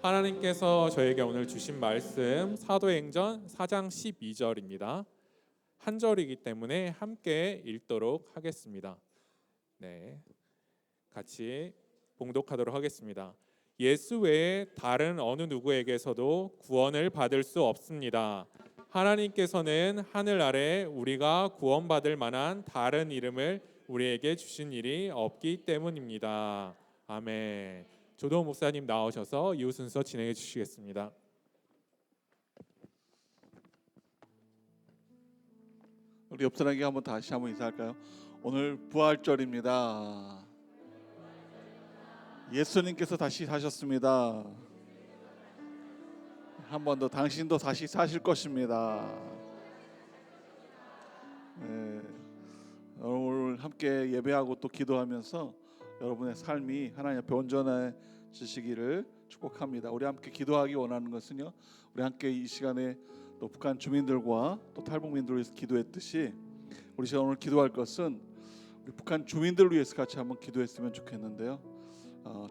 하나님께서 저에게 오늘 주신 말씀 사도행전 4장 12절입니다. 한 절이기 때문에 함께 읽도록 하겠습니다. 네, 같이 봉독하도록 하겠습니다. 예수 외에 다른 어느 누구에게서도 구원을 받을 수 없습니다. 하나님께서는 하늘 아래 우리가 구원받을 만한 다른 이름을 우리에게 주신 일이 없기 때문입니다. 아멘. 조도 목사님 나오셔서 이후 순서 진행해 주시겠습니다. 우리 옆 사람에게 다시 한번 인사할까요? 오늘 부활절입니다. 예수님께서 다시 사셨습니다. 한 번 더 당신도 다시 사실 것입니다. 네, 오늘 함께 예배하고 또 기도하면서 여러분의 삶이 하나님 앞에 온전해지시기를 축복합니다. 우리 함께 기도하기 원하는 것은요, 우리 함께 이 시간에 또 북한 주민들과 또 탈북민들을 위해서 기도했듯이 우리 오늘 기도할 것은 우리 북한 주민들을 위해서 같이 한번 기도했으면 좋겠는데요.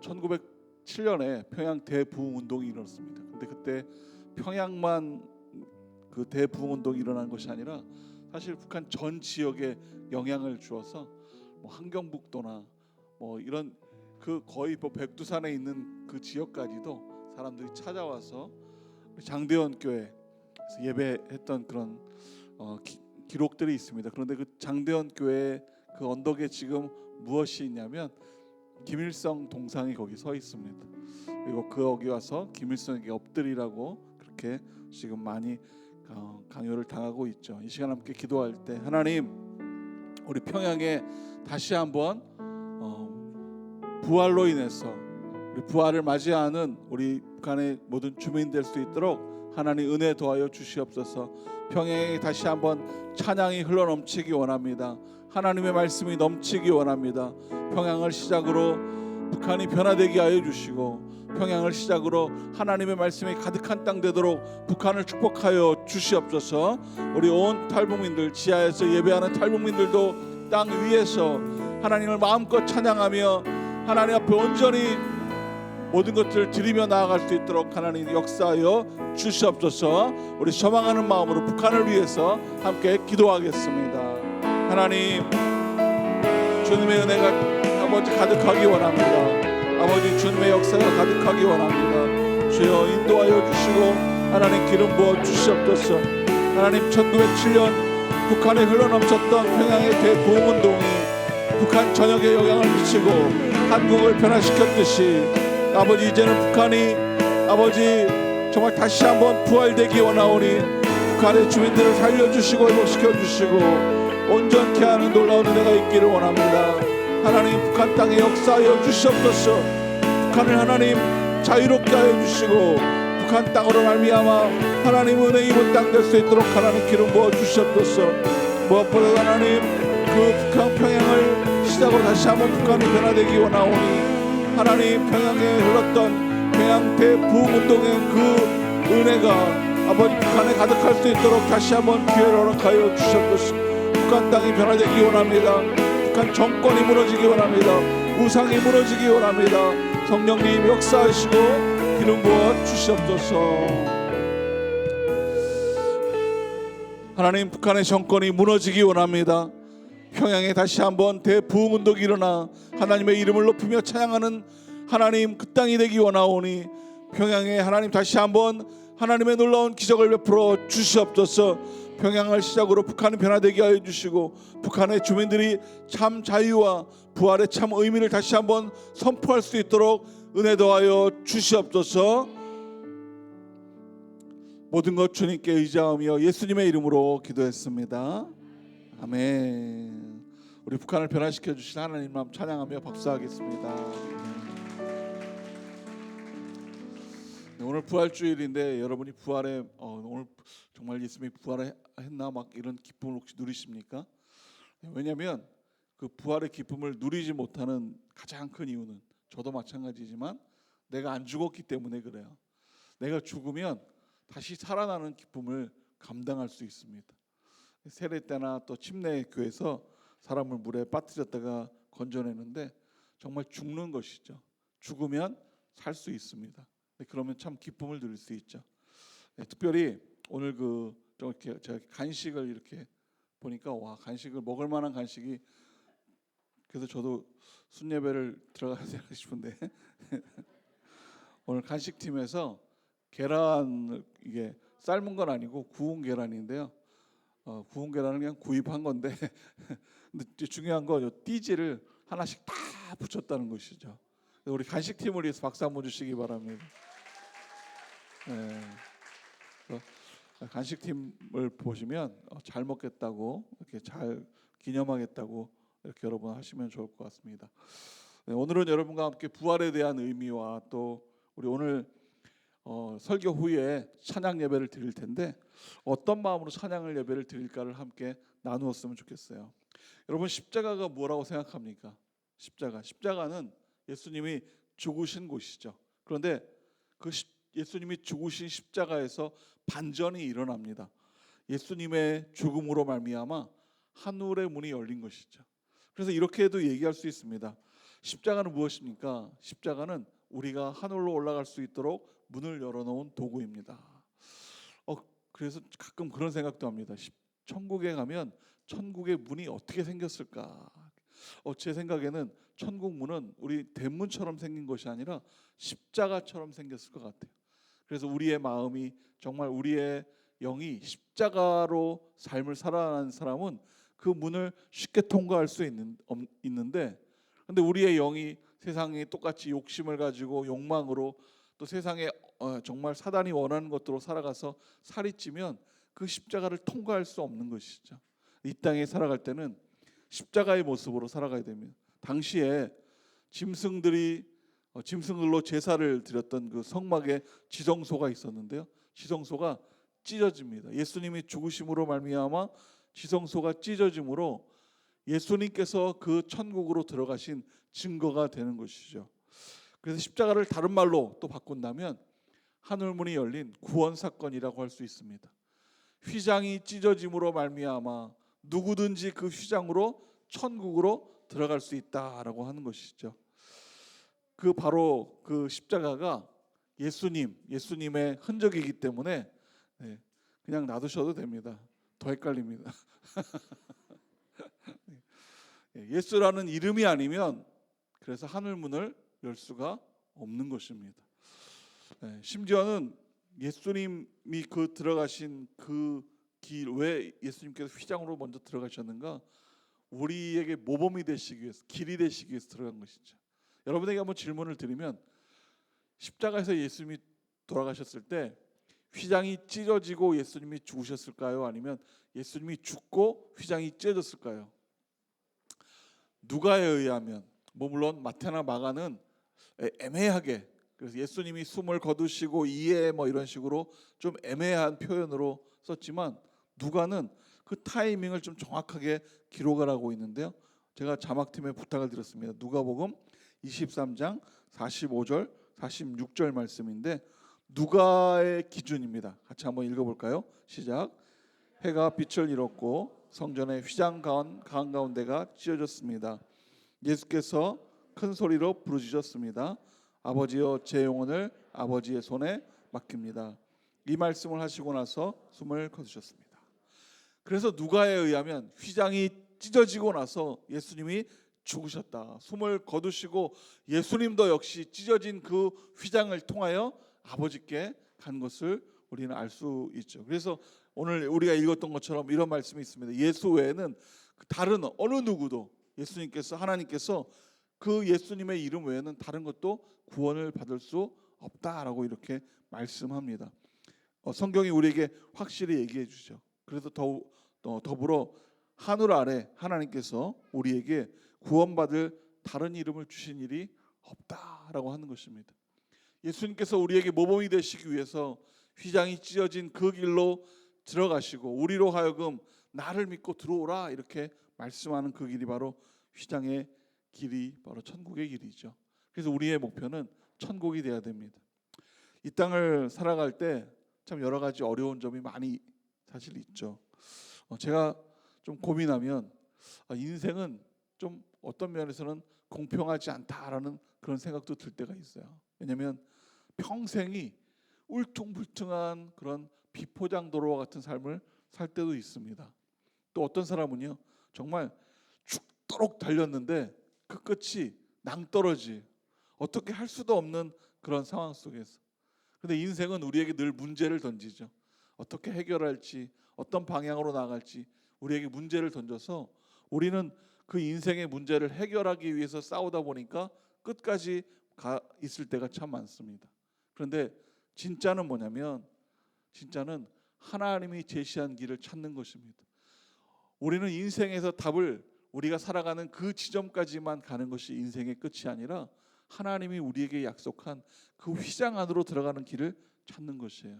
1907년에 평양 대부흥 운동이 일어났습니다. 근데 그때 평양만 그 대부흥 운동이 일어난 것이 아니라 사실 북한 전 지역에 영향을 주어서 함경북도나 이런 그 거의 백두산에 있는 그 지역까지도 사람들이 찾아와서 장대원 교회에서 예배했던 그런 기록들이 있습니다. 그런데 그 장대원 교회 그 언덕에 지금 무엇이 있냐면 김일성 동상이 거기 서 있습니다. 그리고 거기 와서 김일성에게 엎드리라고 그렇게 지금 많이 강요를 당하고 있죠. 이 시간 함께 기도할 때 하나님, 우리 평양에 다시 한번 부활로 인해서 우리 부활을 맞이하는 우리 북한의 모든 주민 될 수 있도록 하나님 은혜 도와여 주시옵소서. 평양에 다시 한번 찬양이 흘러넘치기 원합니다. 하나님의 말씀이 넘치기 원합니다. 평양을 시작으로 북한이 변화되게 하여 주시고, 평양을 시작으로 하나님의 말씀이 가득한 땅 되도록 북한을 축복하여 주시옵소서. 우리 온 탈북민들, 지하에서 예배하는 탈북민들도 땅 위에서 하나님을 마음껏 찬양하며 하나님 앞에 온전히 모든 것들을 드리며 나아갈 수 있도록 하나님 역사하여 주시옵소서. 우리 소망하는 마음으로 북한을 위해서 함께 기도하겠습니다. 하나님, 주님의 은혜가 아버지 가득하기 원합니다. 아버지, 주님의 역사가 가득하기 원합니다. 주여 인도하여 주시고 하나님 기름 부어 주시옵소서. 하나님, 1907년 북한에 흘러넘쳤던 평양의 대부흥운동이 북한 전역에 영향을 미치고 한국을 변화시켰듯이 아버지, 이제는 북한이 아버지 정말 다시 한번 부활되기 원하오니 북한의 주민들을 살려주시고 회복시켜주시고 온전케 하는 놀라운 은혜가 있기를 원합니다. 하나님, 북한 땅에 역사하여 주시옵소서. 북한을 하나님 자유롭게 하여 주시고 북한 땅으로 말미암아 하나님 은혜 입은 땅 될 수 있도록 하나님 기름 부어 주시옵소서. 무엇보다 하나님, 그 북한 평양을 시작으로 다시 한번 북한이 변화되기 원하오니 하나님, 평양에 흘렀던 평양 대부흥운동의 그 은혜가 아버지 북한에 가득할 수 있도록 다시 한번 기회를 허락하여 주시옵소서. 북한 땅이 변화되기 원합니다. 북한 정권이 무너지기 원합니다. 우상이 무너지기 원합니다. 성령님 역사하시고 기름 부어 주시옵소서. 하나님, 북한의 정권이 무너지기 원합니다. 평양에 다시 한번 대부흥운동이 일어나 하나님의 이름을 높이며 찬양하는 하나님 그 땅이 되기 원하오니 평양에 하나님 다시 한번 하나님의 놀라운 기적을 베풀어 주시옵소서. 평양을 시작으로 북한이 변화되게 하여 주시고 북한의 주민들이 참 자유와 부활의 참 의미를 다시 한번 선포할 수 있도록 은혜 더하여 주시옵소서. 모든 것 주님께 의지하며 예수님의 이름으로 기도했습니다. 아멘. 우리 북한을 변화시켜 주신 하나님 마음 찬양하며 박수하겠습니다. 오늘 부활주일인데 여러분이 부활에 오늘 정말 예수님이 부활했나 막 이런 기쁨을 혹시 누리십니까? 왜냐하면 그 부활의 기쁨을 누리지 못하는 가장 큰 이유는 저도 마찬가지지만 내가 안 죽었기 때문에 그래요. 내가 죽으면 다시 살아나는 기쁨을 감당할 수 있습니다. 세례 때나 또 침례 교회에서 사람을 물에 빠뜨렸다가 건져내는데 정말 죽는 것이죠. 죽으면 살 수 있습니다. 그러면 참 기쁨을 누릴 수 있죠. 특별히 오늘 이렇게 제가 간식을 이렇게 보니까 와, 간식을 먹을 만한 간식이, 그래서 저도 순예배를 들어가야 되나 싶은데 오늘 간식팀에서 계란, 이게 삶은 건 아니고 구운 계란인데요. 구운 계란은 그냥 구입한 건데 근데 중요한 건 띠지를 하나씩 다 붙였다는 것이죠. 우리 간식팀을 위해서 박수 한번 주시기 바랍니다. 네. 간식팀을 보시면 잘 먹겠다고, 이렇게 잘 기념하겠다고 이렇게 여러분 하시면 좋을 것 같습니다. 네, 오늘은 여러분과 함께 부활에 대한 의미와 또 우리 오늘 설교 후에 찬양 예배를 드릴 텐데 어떤 마음으로 찬양을 예배를 드릴까를 함께 나누었으면 좋겠어요. 여러분, 십자가가 뭐라고 생각합니까? 십자가는 예수님이 죽으신 곳이죠. 그런데 예수님이 죽으신 십자가에서 반전이 일어납니다. 예수님의 죽음으로 말미암아 하늘의 문이 열린 것이죠. 그래서 이렇게도 얘기할 수 있습니다. 십자가는 무엇입니까? 십자가는 우리가 하늘로 올라갈 수 있도록 문을 열어놓은 도구입니다. 그래서 가끔 그런 생각도 합니다. 천국에 가면 천국의 문이 어떻게 생겼을까? 제 생각에는 천국 문은 우리 대문처럼 생긴 것이 아니라 십자가처럼 생겼을 것 같아요. 그래서 우리의 마음이, 정말 우리의 영이 십자가로 삶을 살아가는 사람은 그 문을 쉽게 통과할 수 있는데, 근데 우리의 영이 세상에 똑같이 욕심을 가지고 욕망으로 또 세상에 정말 사단이 원하는 것들로 살아가서 살이 찌면 그 십자가를 통과할 수 없는 것이죠. 이 땅에 살아갈 때는 십자가의 모습으로 살아가야 됩니다. 당시에 짐승들로 제사를 드렸던 그 성막에 지성소가 있었는데요. 지성소가 찢어집니다. 예수님이 죽으심으로 말미암아 지성소가 찢어짐으로 예수님께서 그 천국으로 들어가신 증거가 되는 것이죠. 그래서 십자가를 다른 말로 또 바꾼다면 하늘문이 열린 구원 사건이라고 할 수 있습니다. 휘장이 찢어짐으로 말미암아 누구든지 그 휘장으로 천국으로 들어갈 수 있다라고 하는 것이죠. 바로 그 십자가가 예수님의 흔적이기 때문에 그냥 놔두셔도 됩니다. 더 헷갈립니다. 예수라는 이름이 아니면 그래서 하늘문을 열 수가 없는 것입니다. 심지어는 예수님이 들어가신 그 길, 왜 예수님께서 휘장으로 먼저 들어가셨는가? 우리에게 모범이 되시기 위해서, 길이 되시기 위해서 들어간 것이죠. 여러분에게 한번 질문을 드리면, 십자가에서 예수님이 돌아가셨을 때 휘장이 찢어지고 예수님이 죽으셨을까요? 아니면 예수님이 죽고 휘장이 찢어졌을까요? 누가에 의하면, 물론 마태나 마가는 애매하게, 그래서 예수님이 숨을 거두시고 이에 이런 식으로 좀 애매한 표현으로 썼지만, 누가는 그 타이밍을 좀 정확하게 기록을 하고 있는데요. 제가 자막팀에 부탁을 드렸습니다. 누가복음 23장 45절 46절 말씀인데 누가의 기준입니다. 같이 한번 읽어볼까요? 시작. 해가 빛을 잃었고 성전의 휘장 가운데가 찢어졌습니다. 예수께서 큰 소리로 부르짖었습니다. 아버지여, 제 영혼을 아버지의 손에 맡깁니다. 이 말씀을 하시고 나서 숨을 거두셨습니다. 그래서 누가에 의하면 휘장이 찢어지고 나서 예수님이 죽으셨다, 숨을 거두시고 예수님도 역시 찢어진 그 휘장을 통하여 아버지께 간 것을 우리는 알 수 있죠. 그래서 오늘 우리가 읽었던 것처럼 이런 말씀이 있습니다. 예수 외에는 다른 어느 누구도, 하나님께서 그 예수님의 이름 외에는 다른 것도 구원을 받을 수 없다라고 이렇게 말씀합니다. 성경이 우리에게 확실히 얘기해 주죠. 그래서 더불어 하늘 아래 하나님께서 우리에게 구원받을 다른 이름을 주신 일이 없다라고 하는 것입니다. 예수님께서 우리에게 모범이 되시기 위해서 휘장이 찢어진 그 길로 들어가시고 우리로 하여금 나를 믿고 들어오라 이렇게 말씀하는 그 길이 바로 휘장의 길이, 바로 천국의 길이죠. 그래서 우리의 목표는 천국이 돼야 됩니다. 이 땅을 살아갈 때 참 여러 가지 어려운 점이 많이 사실 있죠. 제가 좀 고민하면 인생은 좀 어떤 면에서는 공평하지 않다라는 그런 생각도 들 때가 있어요. 왜냐하면 평생이 울퉁불퉁한 그런 비포장도로와 같은 삶을 살 때도 있습니다. 또 어떤 사람은요, 정말 죽도록 달렸는데 그 끝이 낭떠러지, 어떻게 할 수도 없는 그런 상황 속에서. 근데 인생은 우리에게 늘 문제를 던지죠. 어떻게 해결할지, 어떤 방향으로 나갈지 우리에게 문제를 던져서 우리는 그 인생의 문제를 해결하기 위해서 싸우다 보니까 끝까지 가 있을 때가 참 많습니다. 그런데 진짜는 뭐냐면, 진짜는 하나님이 제시한 길을 찾는 것입니다. 우리는 인생에서 답을, 우리가 살아가는 그 지점까지만 가는 것이 인생의 끝이 아니라 하나님이 우리에게 약속한 그 휘장 안으로 들어가는 길을 찾는 것이에요.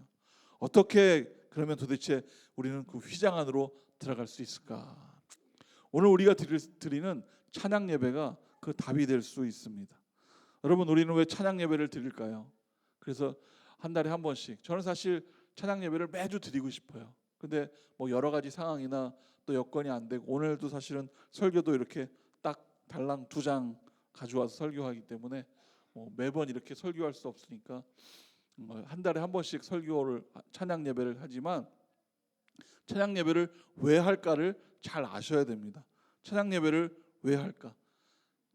어떻게 그러면 도대체 우리는 그 휘장 안으로 들어갈 수 있을까? 오늘 우리가 드리는 찬양 예배가 그 답이 될 수 있습니다. 여러분, 우리는 왜 찬양 예배를 드릴까요? 그래서 한 달에 한 번씩, 저는 사실 찬양 예배를 매주 드리고 싶어요. 근데 뭐 여러 가지 상황이나 또 여건이 안 되고, 오늘도 사실은 설교도 이렇게 딱 달랑 2장 가져와서 설교하기 때문에 뭐 매번 이렇게 설교할 수 없으니까 한 달에 한 번씩 설교를, 찬양 예배를 하지만 찬양 예배를 왜 할까를 잘 아셔야 됩니다. 찬양 예배를 왜 할까?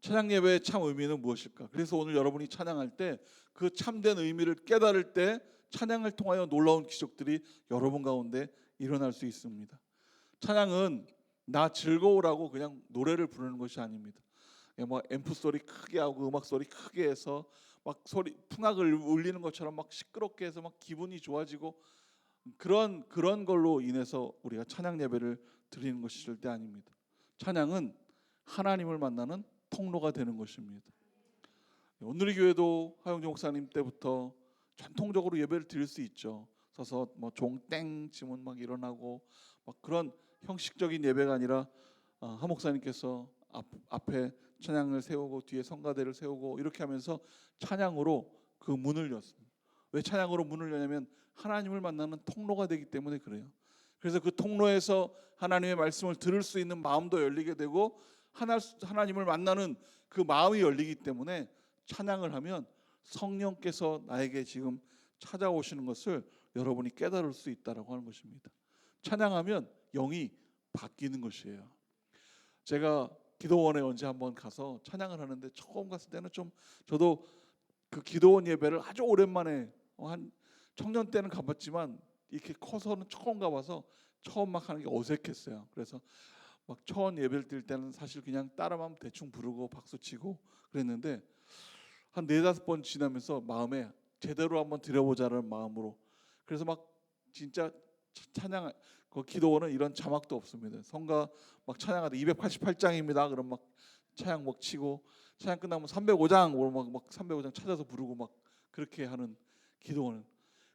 찬양 예배의 참 의미는 무엇일까? 그래서 오늘 여러분이 찬양할 때 그 참된 의미를 깨달을 때 찬양을 통하여 놀라운 기적들이 여러분 가운데 일어날 수 있습니다. 찬양은 나 즐거우라고 그냥 노래를 부르는 것이 아닙니다. 뭐 앰프 소리 크게 하고 음악 소리 크게 해서 막 소리 풍악을 울리는 것처럼 막 시끄럽게 해서 막 기분이 좋아지고 그런 걸로 인해서 우리가 찬양 예배를 드리는 것이 절대 아닙니다. 찬양은 하나님을 만나는 통로가 되는 것입니다. 오늘의 교회도 하영주 목사님 때부터 전통적으로 예배를 드릴 수 있죠. 서서 뭐 종땡 치면 막 일어나고 막 그런 형식적인 예배가 아니라 하 목사님께서 앞에 찬양을 세우고 뒤에 성가대를 세우고 이렇게 하면서 찬양으로 그 문을 였습니다. 왜 찬양으로 문을 여냐면 하나님을 만나는 통로가 되기 때문에 그래요. 그래서 그 통로에서 하나님의 말씀을 들을 수 있는 마음도 열리게 되고 하나님을 만나는 그 마음이 열리기 때문에 찬양을 하면 성령께서 나에게 지금 찾아오시는 것을 여러분이 깨달을 수 있다라고 하는 것입니다. 찬양하면 영이 바뀌는 것이에요. 제가 기도원에 언제 한번 가서 찬양을 하는데 처음 갔을 때는 좀 저도 그 기도원 예배를 아주 오랜만에 한 청년 때는 가봤지만 이렇게 커서는 처음 가봐서 처음 막 하는 게 어색했어요. 그래서 막 처음 예배를 드릴 때는 사실 그냥 따라만 대충 부르고 박수치고 그랬는데 한 4-5번 지나면서 마음에 제대로 한번 드려보자는 마음으로, 그래서 막 진짜 찬양, 그 기도원은 이런 자막도 없습니다. 성가 막 찬양하다 288장입니다. 그럼 막 찬양 막 치고 찬양 끝나면 305장 막 305장 찾아서 부르고 막 그렇게 하는 기도원은.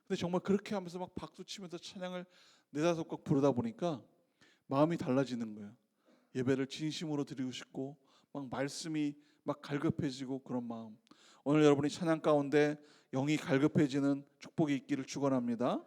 근데 정말 그렇게 하면서 막 박수 치면서 찬양을 4-5곡 부르다 보니까 마음이 달라지는 거예요. 예배를 진심으로 드리고 싶고 막 말씀이 막 갈급해지고 그런 마음. 오늘 여러분이 찬양 가운데 영이 갈급해지는 축복이 있기를 축원합니다.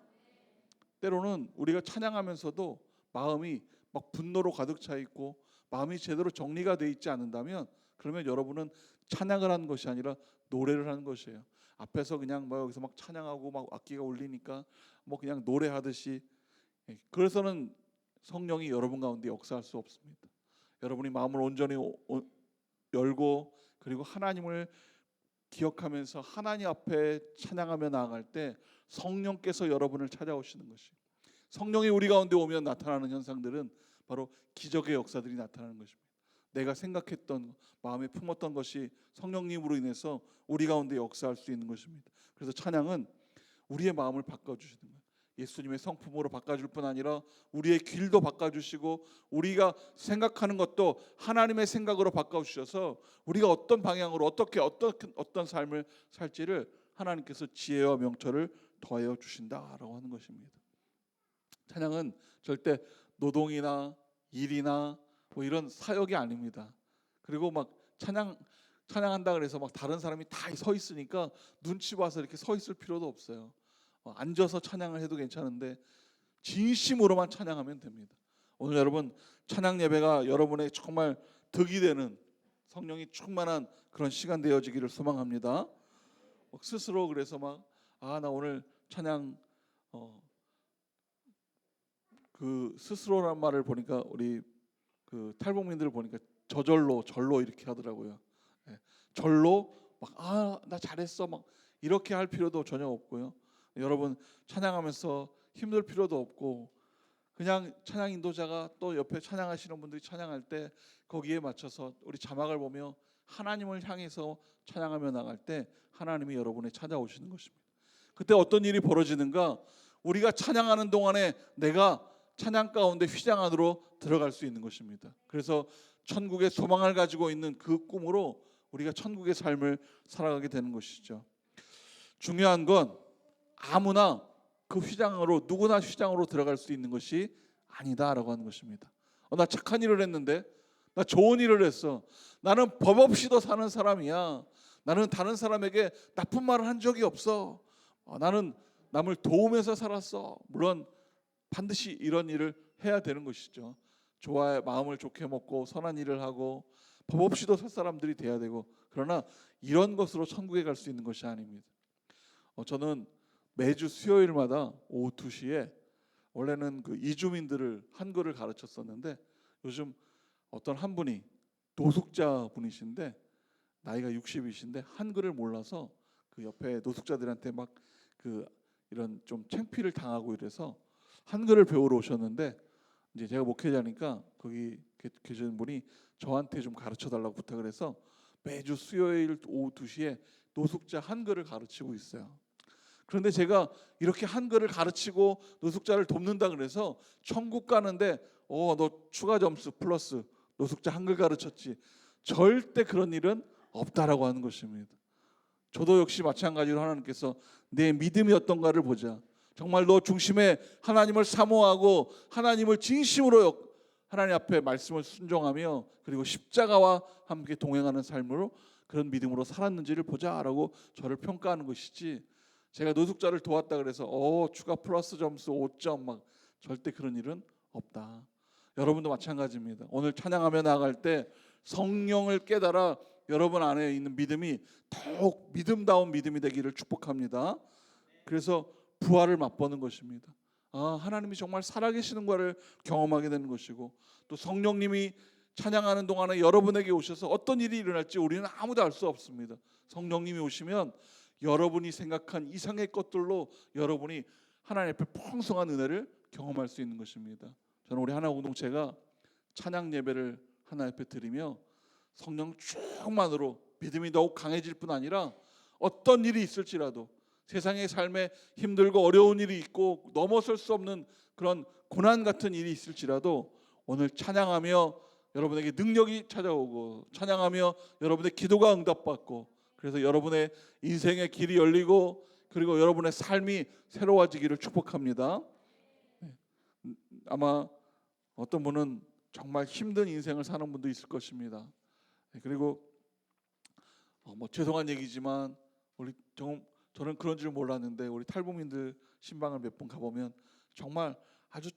때로는 우리가 찬양하면서도 마음이 막 분노로 가득 차 있고 마음이 제대로 정리가 돼 있지 않는다면 그러면 여러분은 찬양을 하는 것이 아니라 노래를 하는 것이에요. 앞에서 그냥 뭐 여기서 막 찬양하고 막 악기가 울리니까 뭐 그냥 노래하듯이, 그래서는 성령이 여러분 가운데 역사할 수 없습니다. 여러분이 마음을 온전히 열고 그리고 하나님을 기억하면서 하나님 앞에 찬양하며 나아갈 때 성령께서 여러분을 찾아오시는 것이, 성령이 우리 가운데 오면 나타나는 현상들은 바로 기적의 역사들이 나타나는 것입니다. 내가 생각했던 마음에 품었던 것이 성령님으로 인해서 우리 가운데 역사할 수 있는 것입니다. 그래서 찬양은 우리의 마음을 바꿔주시는 거예요. 예수님의 성품으로 바꿔줄 뿐 아니라 우리의 길도 바꿔주시고 우리가 생각하는 것도 하나님의 생각으로 바꿔주셔서 우리가 어떤 방향으로 어떤 삶을 살지를 하나님께서 지혜와 명철을 더하여 주신다라고 하는 것입니다. 찬양은 절대 노동이나 일이나 뭐 이런 사역이 아닙니다. 그리고 막 찬양한다 그래서 막 다른 사람이 다 서 있으니까 눈치 봐서 이렇게 서 있을 필요도 없어요. 앉아서 찬양을 해도 괜찮은데 진심으로만 찬양하면 됩니다. 오늘 여러분 찬양 예배가 여러분의 정말 덕이 되는 성령이 충만한 그런 시간 되어지기를 소망합니다. 스스로 그래서 막 나 오늘 찬양 그 스스로란 말을 보니까 우리 그 탈북민들을 보니까 절로 이렇게 하더라고요. 예, 절로 막 나 잘했어 막 이렇게 할 필요도 전혀 없고요. 여러분 찬양하면서 힘들 필요도 없고 그냥 찬양 인도자가 또 옆에 찬양하시는 분들이 찬양할 때 거기에 맞춰서 우리 자막을 보며 하나님을 향해서 찬양하며 나갈 때 하나님이 여러분에 찾아오시는 것입니다. 그때 어떤 일이 벌어지는가? 우리가 찬양하는 동안에 내가 찬양 가운데 휘장 안으로 들어갈 수 있는 것입니다. 그래서 천국의 소망을 가지고 있는 그 꿈으로 우리가 천국의 삶을 살아가게 되는 것이죠. 중요한 건 아무나 그 휘장으로 누구나 휘장으로 들어갈 수 있는 것이 아니다라고 하는 것입니다. 나 착한 일을 했는데, 나 좋은 일을 했어. 나는 법 없이도 사는 사람이야. 나는 다른 사람에게 나쁜 말을 한 적이 없어. 나는 남을 도우면서 살았어. 물론 반드시 이런 일을 해야 되는 것이죠. 좋아야 마음을 좋게 먹고 선한 일을 하고 법 없이도 살 사람들이 돼야 되고, 그러나 이런 것으로 천국에 갈 수 있는 것이 아닙니다. 저는 매주 수요일마다 오후 2시에 원래는 그 이주민들을 한글을 가르쳤었는데 요즘 어떤 한 분이 노숙자 분이신데 나이가 60이신데 한글을 몰라서 그 옆에 노숙자들한테 막 그 이런 좀 창피를 당하고 이래서 한글을 배우러 오셨는데, 이제 제가 목회자니까 거기 계시는 분이 저한테 좀 가르쳐 달라고 부탁을 해서 매주 수요일 오후 2시에 노숙자 한글을 가르치고 있어요. 그런데 제가 이렇게 한글을 가르치고 노숙자를 돕는다 그래서 천국 가는데 너 추가 점수 플러스 노숙자 한글 가르쳤지, 절대 그런 일은 없다라고 하는 것입니다. 저도 역시 마찬가지로 하나님께서 내 믿음이 어떤가를 보자. 정말 너 중심에 하나님을 사모하고 하나님을 진심으로 하나님 앞에 말씀을 순종하며 그리고 십자가와 함께 동행하는 삶으로 그런 믿음으로 살았는지를 보자라고 저를 평가하는 것이지, 제가 노숙자를 도왔다 그래서 추가 플러스 점수 5점 막 절대 그런 일은 없다. 여러분도 마찬가지입니다. 오늘 찬양하며 나아갈 때 성령을 깨달아 여러분 안에 있는 믿음이 더욱 믿음다운 믿음이 되기를 축복합니다. 그래서 부활을 맛보는 것입니다. 하나님이 정말 살아계시는 것을 경험하게 되는 것이고, 또 성령님이 찬양하는 동안에 여러분에게 오셔서 어떤 일이 일어날지 우리는 아무도 알 수 없습니다. 성령님이 오시면 여러분이 생각한 이상의 것들로 여러분이 하나님 앞에 풍성한 은혜를 경험할 수 있는 것입니다. 저는 우리 하나 공동체가 찬양 예배를 하나님 앞에 드리며 성령 충만으로 믿음이 더욱 강해질 뿐 아니라 어떤 일이 있을지라도 세상의 삶에 힘들고 어려운 일이 있고 넘어설 수 없는 그런 고난 같은 일이 있을지라도 오늘 찬양하며 여러분에게 능력이 찾아오고 찬양하며 여러분의 기도가 응답받고, 그래서 여러분의 인생의 길이 열리고 그리고 여러분의 삶이 새로워지기를 축복합니다. 아마 어떤 분은 정말 힘든 인생을 사는 분도 있을 것입니다. 그리고 죄송한 얘기지만 저는 그런 줄 몰랐는데 우리 탈북민들 신방을 몇 번 가보면 정말 아주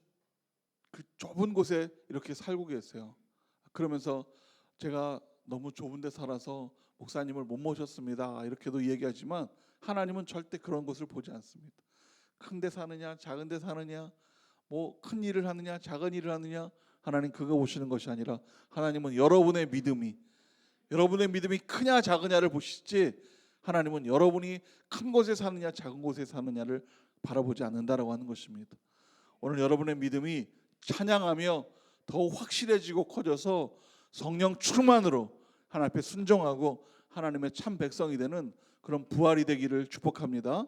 그 좁은 곳에 이렇게 살고 계세요. 그러면서 제가 너무 좁은 데 살아서 목사님을 못 모셨습니다 이렇게도 얘기하지만 하나님은 절대 그런 것을 보지 않습니다. 큰 데 사느냐 작은 데 사느냐 뭐 큰 일을 하느냐 작은 일을 하느냐, 하나님 그거 보시는 것이 아니라 하나님은 여러분의 믿음이 크냐 작으냐를 보시지, 하나님은 여러분이 큰 곳에 사느냐 작은 곳에 사느냐를 바라보지 않는다라고 하는 것입니다. 오늘 여러분의 믿음이 찬양하며 더욱 확실해지고 커져서 성령 충만으로 하나님 앞에 순종하고 하나님의 참 백성이 되는 그런 부활이 되기를 축복합니다.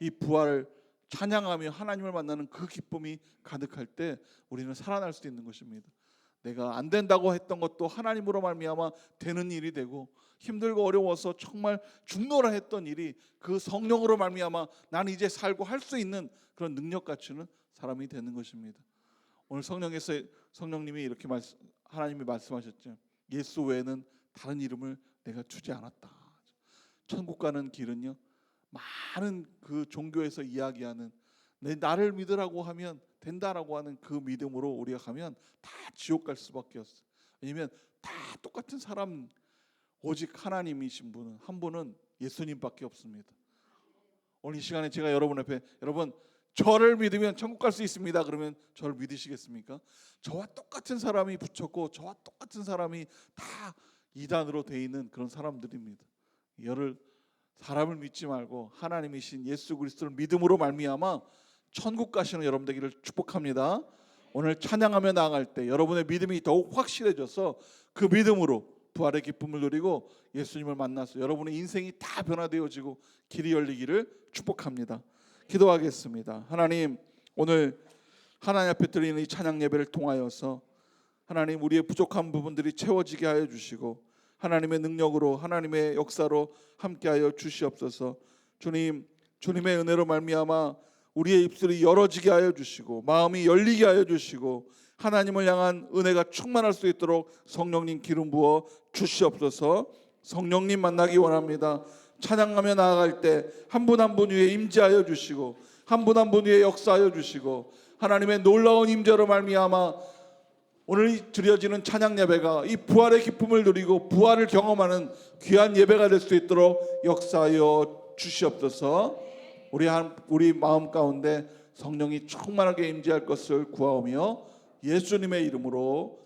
이 부활을 찬양하며 하나님을 만나는 그 기쁨이 가득할 때 우리는 살아날 수 있는 것입니다. 내가 안 된다고 했던 것도 하나님으로 말미암아 되는 일이 되고, 힘들고 어려워서 정말 죽노라 했던 일이 그 성령으로 말미암아 나는 이제 살고 할 수 있는 그런 능력 갖추는 사람이 되는 것입니다. 오늘 성령님이 이렇게 하나님이 말씀하셨죠. 예수 외에는 다른 이름을 내가 주지 않았다. 천국 가는 길은요, 많은 그 종교에서 이야기하는 나를 믿으라고 하면 된다라고 하는 그 믿음으로 우리가 가면 다 지옥 갈 수밖에 없어요. 왜냐하면 다 똑같은 사람, 오직 하나님이신 분은 한 분은 예수님밖에 없습니다. 오늘 이 시간에 제가 여러분 앞에 여러분 저를 믿으면 천국 갈 수 있습니다. 그러면 저를 믿으시겠습니까? 저와 똑같은 사람이 붙였고 저와 똑같은 사람이 다 이단으로 돼 있는 그런 사람들입니다. 여를 사람을 믿지 말고 하나님이신 예수 그리스도를 믿음으로 말미암아 천국 가시는 여러분 되기를 축복합니다. 오늘 찬양하며 나아갈 때 여러분의 믿음이 더욱 확실해져서 그 믿음으로 부활의 기쁨을 누리고 예수님을 만나서 여러분의 인생이 다 변화되어지고 길이 열리기를 축복합니다. 기도하겠습니다. 하나님, 오늘 하나님 앞에 드리는 이 찬양 예배를 통하여서 하나님 우리의 부족한 부분들이 채워지게 하여 주시고 하나님의 능력으로 하나님의 역사로 함께하여 주시옵소서. 주님, 주님의 은혜로 말미암아 우리의 입술이 열어지게 하여 주시고 마음이 열리게 하여 주시고 하나님을 향한 은혜가 충만할 수 있도록 성령님 기름 부어 주시옵소서. 성령님 만나기 원합니다. 찬양하며 나아갈 때 한 분 한 분 위에 임재하여 주시고 한 분 한 분 위에 역사하여 주시고 하나님의 놀라운 임재로 말미암아 오늘 드려지는 찬양 예배가 이 부활의 기쁨을 누리고 부활을 경험하는 귀한 예배가 될 수 있도록 역사하여 주시옵소서. 우리 마음 가운데 성령이 충만하게 임재할 것을 구하오며 예수님의 이름으로